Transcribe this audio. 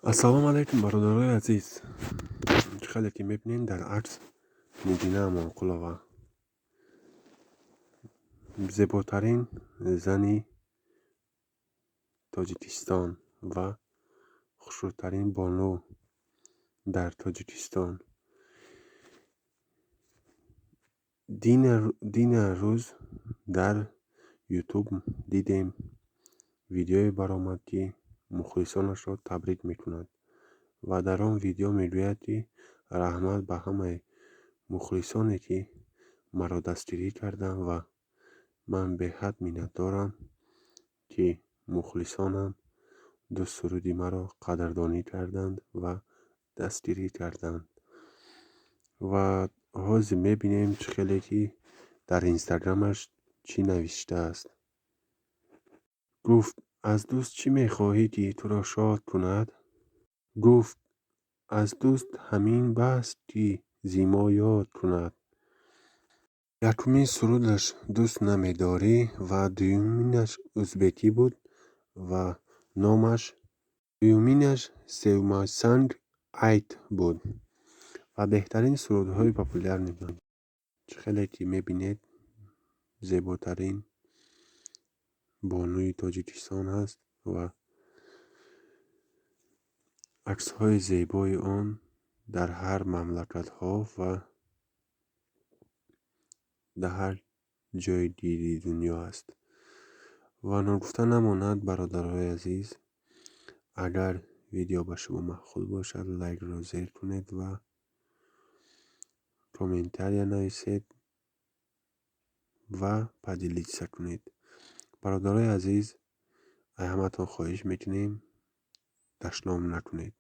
السلام علیکم برادرای عزیز. خیلی که میبینین در عکس مدینه مانقلوه، زیباترین زنی تاجیکستان و خوشترین بانو در تاجیکستان. دین روز در یوتیوب دیدیم ویدیوی برآمد که مخلصانش را تبریک میکند و در آن ویدیو میگوید که رحمت به همه مخلصانی که مرا دستگیری کردند و من به حد منت دارم که مخلصانم دو سرودی مرا قدردانی کردند و دستگیری کردند. و حاضر میبینیم چه خیلی که در اینستاگرامش چی نوشته است. گفت از دوست چی میخواهی که تو را شاد کند؟ گفت از دوست همین بس که زیما یاد کند. یکمین سرودش دوست نمیداری و دومینش ازبکی بود و نامش دومینش سیوماسنگ ایت بود و بهترین سرودهای پاپولر میدند. خیلی که میبینید زیباترین بانوی تاجیکستان هست و عکس های زیبای آن در هر مملکت ها و در هر جای دیگه دنیا است. و نگفته نماند برادرای عزیز، اگر ویدیو به شما مخول باشد لایک را زیر کنید و کومنتاری نویسید و پدیلیچه کنید. برادرای عزیز، همتون خواهش میکنیم تشنام نکنید.